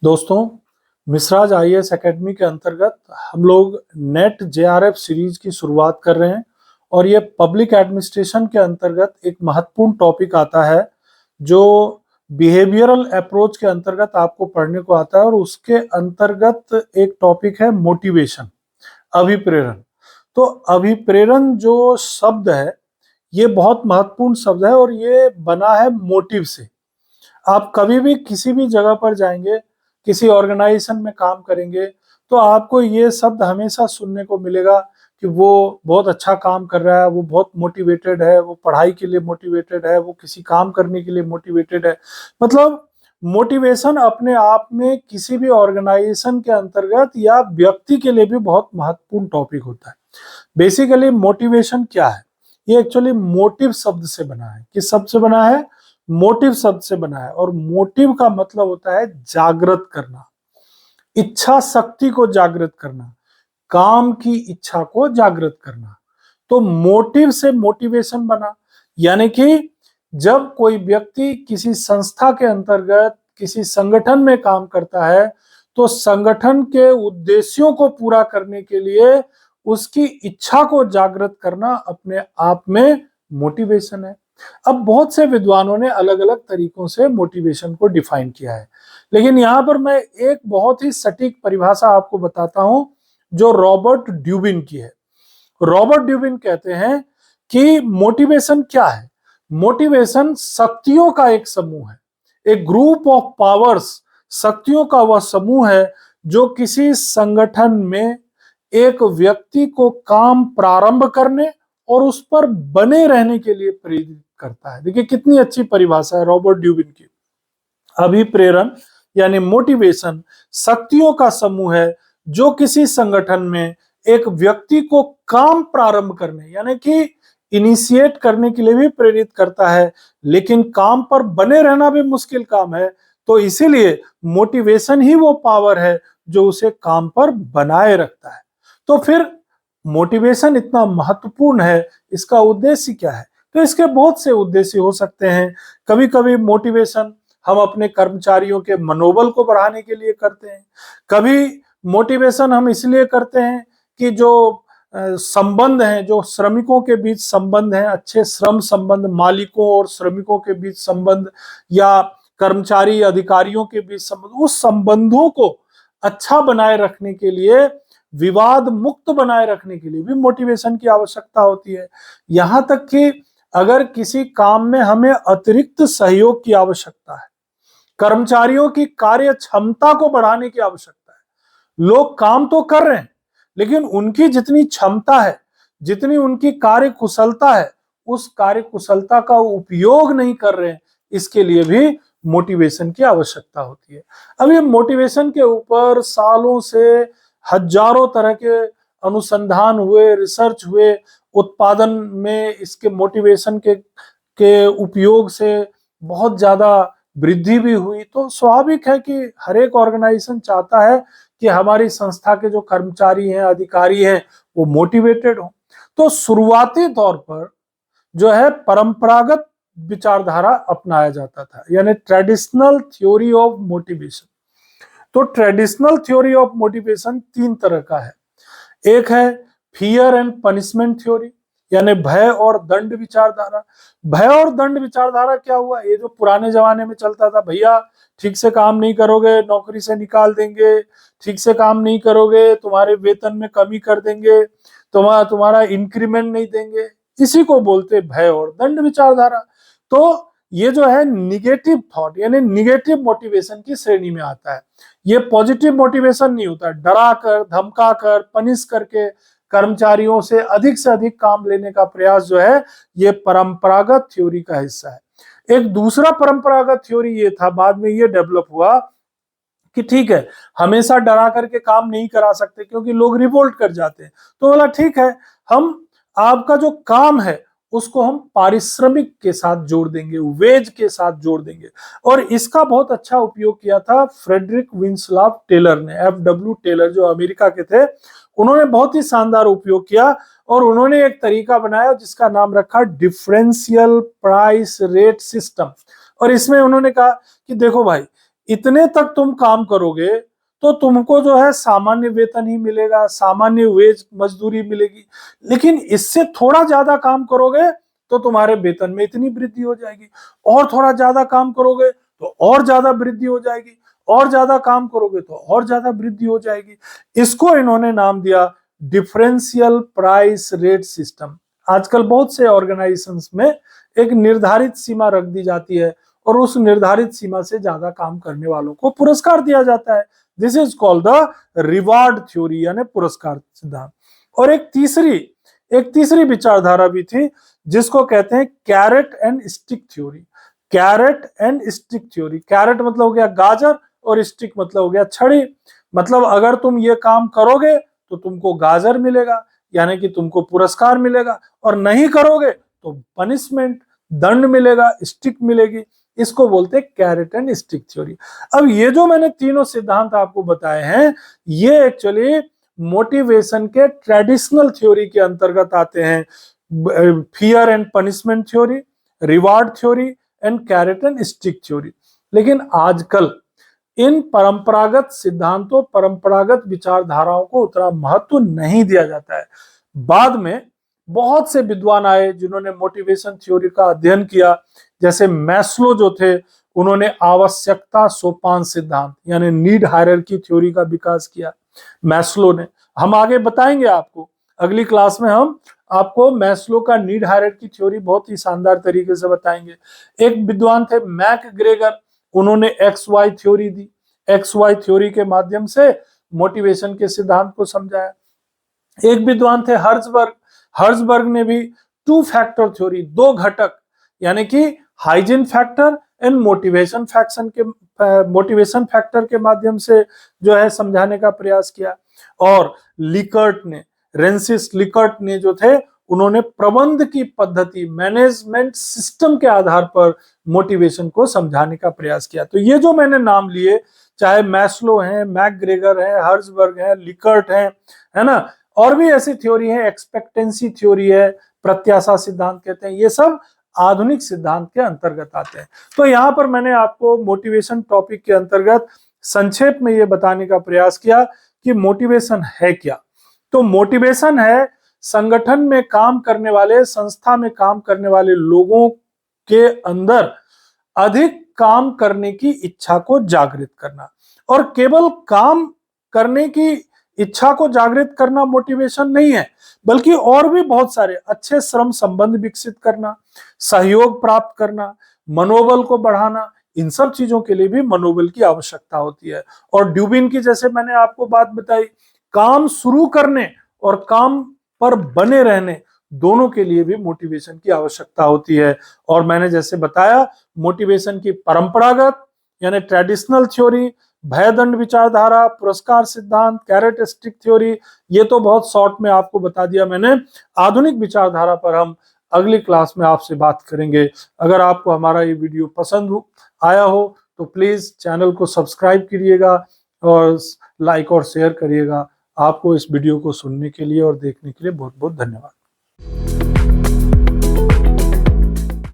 दोस्तों, मिसराज IAS academy के अंतर्गत हम लोग नेट जेआरएफ सीरीज की शुरुआत कर रहे हैं और ये पब्लिक एडमिनिस्ट्रेशन के अंतर्गत एक महत्वपूर्ण टॉपिक आता है जो बिहेवियरल अप्रोच के अंतर्गत आपको पढ़ने को आता है और उसके अंतर्गत एक टॉपिक है मोटिवेशन, अभिप्रेरण। तो अभिप्रेरण जो शब्द है ये बहुत महत्वपूर्ण शब्द है और ये बना है मोटिव से। आप कभी भी किसी भी जगह पर जाएंगे, किसी ऑर्गेनाइजेशन में काम करेंगे, तो आपको ये शब्द हमेशा सुनने को मिलेगा कि वो बहुत अच्छा काम कर रहा है, वो बहुत मोटिवेटेड है, वो पढ़ाई के लिए मोटिवेटेड है, वो किसी काम करने के लिए मोटिवेटेड है। मतलब मोटिवेशन अपने आप में किसी भी ऑर्गेनाइजेशन के अंतर्गत या व्यक्ति के लिए भी बहुत महत्वपूर्ण टॉपिक होता है। बेसिकली मोटिवेशन क्या है? ये एक्चुअली मोटिव शब्द से बना है। किस शब्द से बना है? मोटिव शब्द से बना है। और मोटिव का मतलब होता है जागृत करना, इच्छा शक्ति को जागृत करना, काम की इच्छा को जागृत करना। तो मोटिव से मोटिवेशन बना, यानी कि जब कोई व्यक्ति किसी संस्था के अंतर्गत किसी संगठन में काम करता है तो संगठन के उद्देश्यों को पूरा करने के लिए उसकी इच्छा को जागृत करना अपने आप में मोटिवेशन है। अब बहुत से विद्वानों ने अलग अलग तरीकों से मोटिवेशन को डिफाइन किया है, लेकिन यहां पर मैं एक बहुत ही सटीक परिभाषा आपको बताता हूं जो रॉबर्ट ड्यूबिन की है। रॉबर्ट ड्यूबिन कहते हैं कि मोटिवेशन क्या है? मोटिवेशन शक्तियों का एक समूह है, एक ग्रुप ऑफ पावर्स। शक्तियों का वह समूह है जो किसी संगठन में एक व्यक्ति को काम प्रारंभ करने और उस पर बने रहने के लिए प्रेरित करता है। देखिए कितनी अच्छी परिभाषा है रॉबर्ट ड्यूबिन की। अभिप्रेरण यानी मोटिवेशन शक्तियों का समूह है जो किसी संगठन में एक व्यक्ति को काम प्रारंभ करने यानी कि इनिशिएट करने के लिए भी प्रेरित करता है, लेकिन काम पर बने रहना भी मुश्किल काम है। तो इसीलिए मोटिवेशन ही वो पावर है जो उसे काम पर बनाए रखता है। तो फिर मोटिवेशन इतना महत्वपूर्ण है, इसका उद्देश्य क्या है? तो इसके बहुत से उद्देश्य हो सकते हैं। कभी कभी मोटिवेशन हम अपने कर्मचारियों के मनोबल को बढ़ाने के लिए करते हैं। कभी मोटिवेशन हम इसलिए करते हैं कि जो संबंध हैं, जो श्रमिकों के बीच संबंध हैं, अच्छे श्रम संबंध, मालिकों और श्रमिकों के बीच संबंध या कर्मचारी अधिकारियों के बीच संबंध, उस संबंधों को अच्छा बनाए रखने के लिए, विवाद मुक्त बनाए रखने के लिए भी मोटिवेशन की आवश्यकता होती है। यहां तक कि अगर किसी काम में हमें अतिरिक्त सहयोग की आवश्यकता है, कर्मचारियों की कार्य क्षमता को बढ़ाने की आवश्यकता है। लोग काम तो कर रहे हैं लेकिन उनकी जितनी क्षमता है, जितनी उनकी कार्य कुशलता है, उस कार्य कुशलता का उपयोग नहीं कर रहे हैं, इसके लिए भी मोटिवेशन की आवश्यकता होती है। अब ये मोटिवेशन के ऊपर सालों से हजारों तरह के अनुसंधान हुए, रिसर्च हुए, उत्पादन में इसके मोटिवेशन के उपयोग से बहुत ज्यादा वृद्धि भी हुई। तो स्वाभाविक है कि हर एक ऑर्गेनाइजेशन चाहता है कि हमारी संस्था के जो कर्मचारी हैं, अधिकारी हैं, वो मोटिवेटेड हो। तो शुरुआती तौर पर जो है परंपरागत विचारधारा अपनाया जाता था, यानी ट्रेडिशनल थ्योरी ऑफ मोटिवेशन। तो ट्रेडिशनल थ्योरी ऑफ मोटिवेशन तीन तरह का है। एक है फियर एंड पनिशमेंट थ्योरी, यानी भय और दंड विचारधारा। भय और दंड विचारधारा क्या हुआ? ये जो पुराने जमाने में चलता था, भैया ठीक से काम नहीं करोगे नौकरी से निकाल देंगे, ठीक से काम नहीं करोगे तुम्हारे वेतन में कमी कर देंगे, तुम्हारा इंक्रीमेंट नहीं देंगे, इसी को बोलते भय और दंड विचारधारा। तो ये जो है निगेटिव थॉट यानी निगेटिव मोटिवेशन की श्रेणी में आता है। ये पॉजिटिव मोटिवेशन नहीं होता। डरा कर, धमका कर, पनिश करके कर्मचारियों से अधिक काम लेने का प्रयास जो है ये परंपरागत थ्योरी का हिस्सा है। एक दूसरा परंपरागत थ्योरी ये था, बाद में ये डेवलप हुआ कि ठीक है हमेशा डरा करके काम नहीं करा सकते क्योंकि लोग रिवोल्ट कर जाते हैं। तो बोला ठीक है, हम आपका जो काम है उसको हम पारिश्रमिक के साथ जोड़ देंगे, वेज के साथ जोड़ देंगे। और इसका बहुत अच्छा उपयोग किया था फ्रेडरिक विंसलॉफ टेलर ने। FW टेलर जो अमेरिका के थे, उन्होंने बहुत ही शानदार उपयोग किया और उन्होंने एक तरीका बनाया जिसका नाम रखा डिफरेंशियल प्राइस रेट सिस्टम। और इसमें उन्होंने कहा कि देखो भाई, इतने तक तुम काम करोगे तो तुमको जो है सामान्य वेतन ही मिलेगा, सामान्य वेज मजदूरी मिलेगी। लेकिन इससे थोड़ा ज्यादा काम करोगे तो तुम्हारे वेतन में इतनी वृद्धि हो जाएगी, और थोड़ा ज्यादा काम करोगे तो और ज्यादा वृद्धि हो जाएगी, और ज्यादा काम करोगे तो और ज्यादा वृद्धि हो जाएगी। इसको इन्होंने नाम दिया डिफरेंशियल प्राइस रेट सिस्टम। आजकल बहुत से ऑर्गेनाइजेशंस में एक निर्धारित सीमा रख दी जाती है और उस निर्धारित सीमा से ज्यादा काम करने वालों को पुरस्कार दिया जाता है। This is called the reward theory, यानी पुरस्कार सिद्धांत। और एक तीसरी विचारधारा भी थी जिसको कहते हैं carrot and stick theory. Carrot and stick theory, carrot मतलब हो गया गाजर और स्टिक मतलब हो गया छड़ी। मतलब अगर तुम ये काम करोगे तो तुमको गाजर मिलेगा, यानी कि तुमको पुरस्कार मिलेगा, और नहीं करोगे तो पनिशमेंट, दंड मिलेगा, स्टिक मिलेगी। इसको बोलते हैं कैरेट एंड स्टिक थ्योरी। अब ये जो मैंने तीनों सिद्धांत आपको बताए हैं, ये एक्चुअली मोटिवेशन के ट्रेडिशनल थ्योरी के अंतर्गत आते हैं। Fear and punishment theory, reward theory and carrot and stick theory. लेकिन आजकल इन परंपरागत सिद्धांतों, परंपरागत विचारधाराओं को उतना महत्व नहीं दिया जाता है। बाद में बहुत से विद्वान आए जिन्होंने मोटिवेशन थ्योरी का अध्ययन किया। जैसे मैस्लो जो थे, उन्होंने आवश्यकता सोपान सिद्धांत यानी नीड हायरार्की थ्योरी का विकास किया, मैस्लो ने। हम आगे बताएंगे आपको, अगली क्लास में हम आपको मैस्लो का नीड हायरार्की थ्योरी बहुत ही शानदार तरीके से बताएंगे। एक विद्वान थे मैकग्रेगर, उन्होंने एक्स वाई थ्योरी दी। एक्स वाई थ्योरी के माध्यम से मोटिवेशन के सिद्धांत को समझाया। एक विद्वान थे हर्जबर्ग, हर्जबर्ग ने भी टू फैक्टर थ्योरी, दो घटक यानी कि hygiene factor and motivation factor के माध्यम से जो है समझाने का प्रयास किया। और लिकर्ट ने, रेंसिस लिकर्ट ने जो थे, उन्होंने प्रबंध की पद्धति, मैनेजमेंट सिस्टम के आधार पर मोटिवेशन को समझाने का प्रयास किया। तो ये जो मैंने नाम लिए, चाहे मैस्लो है, मैकग्रेगर है, हर्जबर्ग है, लिकर्ट है ना, और भी ऐसी थ्योरी है, एक्सपेक्टेंसी थ्योरी है, प्रत्याशा सिद्धांत कहते हैं, ये सब आधुनिक सिद्धांत के अंतर्गत आते हैं। तो यहाँ पर मैंने आपको मोटिवेशन टॉपिक के अंतर्गत संक्षेप में ये बताने का प्रयास किया कि मोटिवेशन है क्या। तो मोटिवेशन है संगठन में काम करने वाले, संस्था में काम करने वाले लोगों के अंदर अधिक काम करने की इच्छा को जागृत करना। और केवल काम करने की इच्छा को जागृत करना मोटिवेशन नहीं है, बल्कि और भी बहुत सारे अच्छे श्रम संबंध विकसित करना, सहयोग प्राप्त करना, मनोबल को बढ़ाना, इन सब चीजों के लिए भी मनोबल की आवश्यकता होती है। और ड्यूबिन की जैसे मैंने आपको बात बताई, काम शुरू करने और काम पर बने रहने दोनों के लिए भी मोटिवेशन की आवश्यकता होती है। और मैंने जैसे बताया, मोटिवेशन की परंपरागत यानी ट्रेडिशनल थ्योरी, भयदंड विचारधारा, पुरस्कार सिद्धांत, कैरेट स्टिक थ्योरी, ये तो बहुत शॉर्ट में आपको बता दिया मैंने। आधुनिक विचारधारा पर हम अगली क्लास में आपसे बात करेंगे। अगर आपको हमारा ये वीडियो पसंद आया हो तो प्लीज चैनल को सब्सक्राइब करिएगा और लाइक और शेयर करिएगा। आपको इस वीडियो को सुनने के लिए और देखने के लिए बहुत बहुत धन्यवाद।